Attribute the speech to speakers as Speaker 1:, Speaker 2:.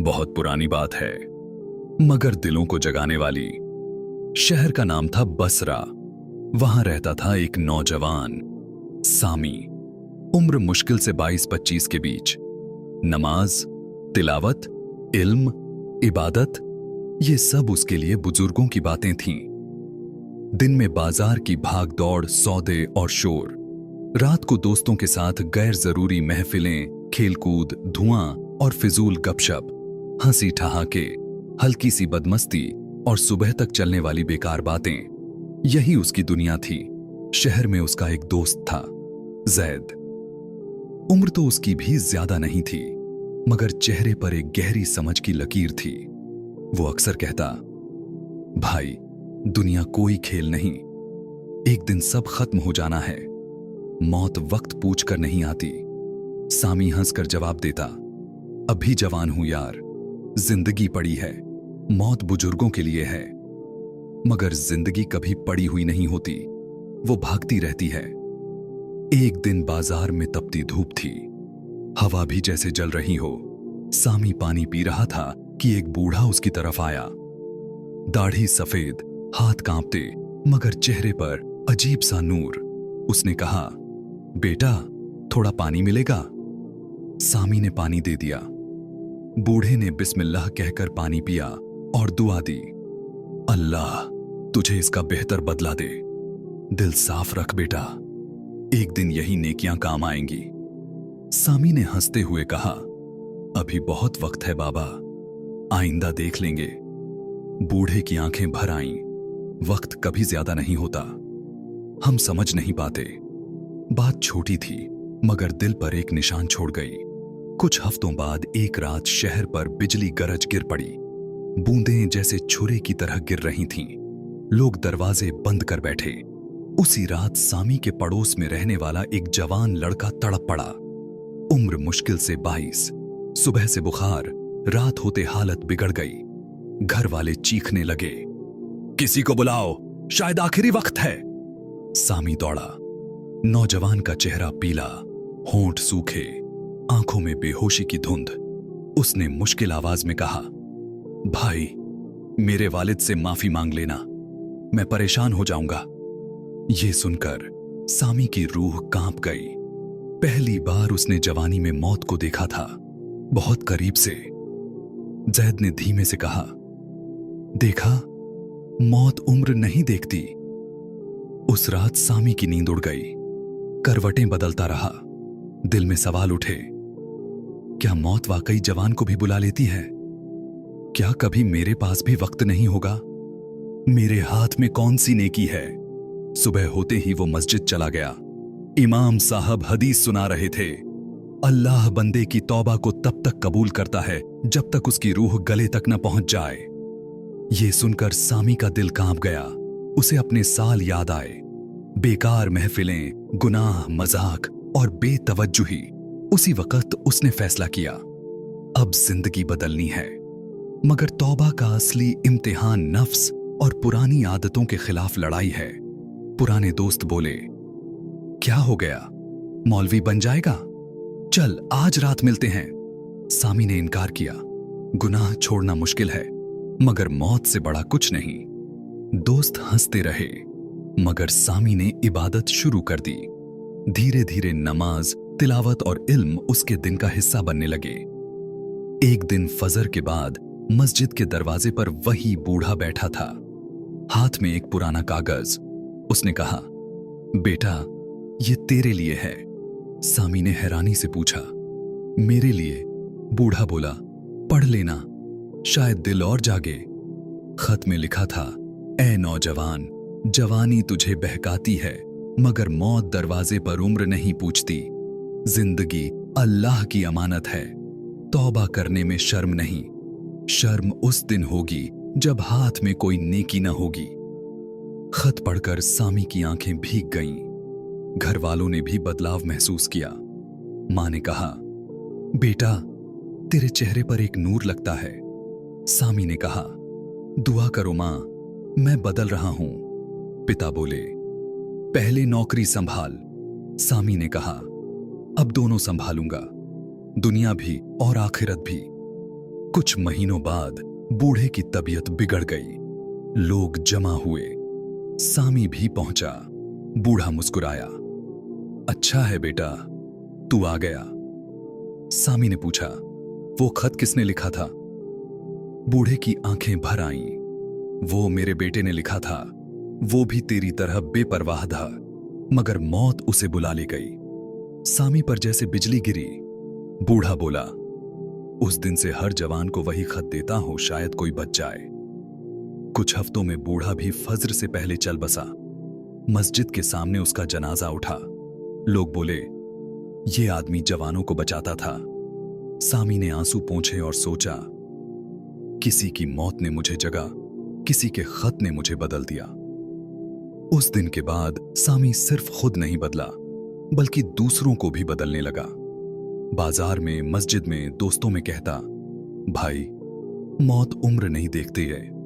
Speaker 1: बहुत पुरानी बात है, मगर दिलों को जगाने वाली। शहर का नाम था बसरा। वहां रहता था एक नौजवान, सामी। उम्र मुश्किल से 22-25 के बीच। नमाज, तिलावत, इल्म, इबादत, ये सब उसके लिए बुजुर्गों की बातें थीं। दिन में बाजार की भाग दौड़, सौदे और शोर। रात को दोस्तों के साथ गैर जरूरी महफिलें, खेलकूद, धुआं और फिजूल गपशप, हंसी ठहाके, हल्की सी बदमस्ती और सुबह तक चलने वाली बेकार बातें। यही उसकी दुनिया थी। शहर में उसका एक दोस्त था, जैद। उम्र तो उसकी भी ज्यादा नहीं थी, मगर चेहरे पर एक गहरी समझ की लकीर थी। वो अक्सर कहता, भाई, दुनिया कोई खेल नहीं। एक दिन सब खत्म हो जाना है। मौत वक्त पूछ कर नहीं आती। सामी हंसकर जवाब देता, अभी जवान हूं यार, जिंदगी पड़ी है। मौत बुजुर्गों के लिए है। मगर जिंदगी कभी पड़ी हुई नहीं होती, वो भागती रहती है। एक दिन बाजार में तपती धूप थी। हवा भी जैसे जल रही हो। सामी पानी पी रहा था कि एक बूढ़ा उसकी तरफ आया। दाढ़ी सफेद, हाथ कांपते, मगर चेहरे पर अजीब सा नूर। उसने कहा, बेटा, थोड़ा पानी मिलेगा? सामी ने पानी दे दिया। बूढ़े ने बिस्मिल्लाह कहकर पानी पिया और दुआ दी, अल्लाह तुझे इसका बेहतर बदला दे। दिल साफ रख बेटा, एक दिन यही नेकियां काम आएंगी। सामी ने हंसते हुए कहा, अभी बहुत वक्त है बाबा, आइंदा देख लेंगे। बूढ़े की आंखें भर आईं। वक्त कभी ज्यादा नहीं होता। हम समझ नहीं पाते। बात छोटी थी, मगर दिल पर एक निशान छोड़ गई। कुछ हफ्तों बाद एक रात शहर पर बिजली गरज गिर पड़ी। बूंदें जैसे छुरे की तरह गिर रही थीं। लोग दरवाजे बंद कर बैठे। उसी रात सामी के पड़ोस में रहने वाला एक जवान लड़का तड़प पड़ा। उम्र मुश्किल से 22। सुबह से बुखार, रात होते हालत बिगड़ गई। घर वाले चीखने लगे, किसी को बुलाओ, शायद आखिरी वक्त है। सामी दौड़ा। नौजवान का चेहरा पीला, होंठ सूखे, आंखों में बेहोशी की धुंध। उसने मुश्किल आवाज में कहा, भाई, मेरे वालिद से माफी मांग लेना, मैं परेशान हो जाऊंगा। ये सुनकर सामी की रूह कांप गई। पहली बार उसने जवानी में मौत को देखा था, बहुत करीब से। जैद ने धीमे से कहा, देखा, मौत उम्र नहीं देखती। उस रात सामी की नींद उड़ गई। करवटें बदलता रहा। दिल में सवाल उठे, क्या मौत वाकई जवान को भी बुला लेती है? क्या कभी मेरे पास भी वक्त नहीं होगा? मेरे हाथ में कौन सी नेकी है? सुबह होते ही वो मस्जिद चला गया। इमाम साहब हदीस सुना रहे थे, अल्लाह बंदे की तौबा को तब तक कबूल करता है जब तक उसकी रूह गले तक न पहुंच जाए। ये सुनकर सामी का दिल कांप गया। उसे अपने साल याद आए। बेकार महफिलें, गुनाह, मजाक और बेतवज्जुही। उसी वक्त उसने फैसला किया, अब जिंदगी बदलनी है। मगर तौबा का असली इम्तिहान नफ्स और पुरानी आदतों के खिलाफ लड़ाई है। पुराने दोस्त बोले, क्या हो गया, मौलवी बन जाएगा? चल आज रात मिलते हैं। सामी ने इनकार किया। गुनाह छोड़ना मुश्किल है, मगर मौत से बड़ा कुछ नहीं। दोस्त हंसते रहे, मगर सामी ने इबादत शुरू कर दी। धीरे धीरे नमाज, तिलावत और इल्म उसके दिन का हिस्सा बनने लगे। एक दिन फजर के बाद मस्जिद के दरवाजे पर वही बूढ़ा बैठा था, हाथ में एक पुराना कागज। उसने कहा, बेटा, ये तेरे लिए है। सामी ने हैरानी से पूछा, मेरे लिए? बूढ़ा बोला, पढ़ लेना, शायद दिल और जागे। खत में लिखा था, ऐ नौजवान, जवानी तुझे बहकाती है, मगर मौत दरवाजे पर उम्र नहीं पूछती। जिंदगी अल्लाह की अमानत है। तौबा करने में शर्म नहीं। शर्म उस दिन होगी जब हाथ में कोई नेकी न होगी। खत पढ़कर सामी की आंखें भीग गईं। घर वालों ने भी बदलाव महसूस किया। मां ने कहा, बेटा, तेरे चेहरे पर एक नूर लगता है। सामी ने कहा, दुआ करो मां, मैं बदल रहा हूं। पिता बोले, पहले नौकरी संभाल। सामी ने कहा, अब दोनों संभालूंगा, दुनिया भी और आखिरत भी। कुछ महीनों बाद बूढ़े की तबीयत बिगड़ गई। लोग जमा हुए। सामी भी पहुंचा। बूढ़ा मुस्कुराया। अच्छा है बेटा, तू आ गया। सामी ने पूछा, वो खत किसने लिखा था? बूढ़े की आंखें भर आईं। वो मेरे बेटे ने लिखा था। वो भी तेरी तरह बेपरवाह था, मगर मौत उसे बुला ले गई। सामी पर जैसे बिजली गिरी। बूढ़ा बोला, उस दिन से हर जवान को वही खत देता हूं, शायद कोई बच जाए। कुछ हफ्तों में बूढ़ा भी फज्र से पहले चल बसा। मस्जिद के सामने उसका जनाजा उठा। लोग बोले, ये आदमी जवानों को बचाता था। सामी ने आंसू पोंछे और सोचा, किसी की मौत ने मुझे जगा, किसी के खत ने मुझे बदल दिया। उस दिन के बाद सामी सिर्फ खुद नहीं बदला, बल्कि दूसरों को भी बदलने लगा। बाजार में, मस्जिद में, दोस्तों में कहता, भाई, मौत उम्र नहीं देखती है,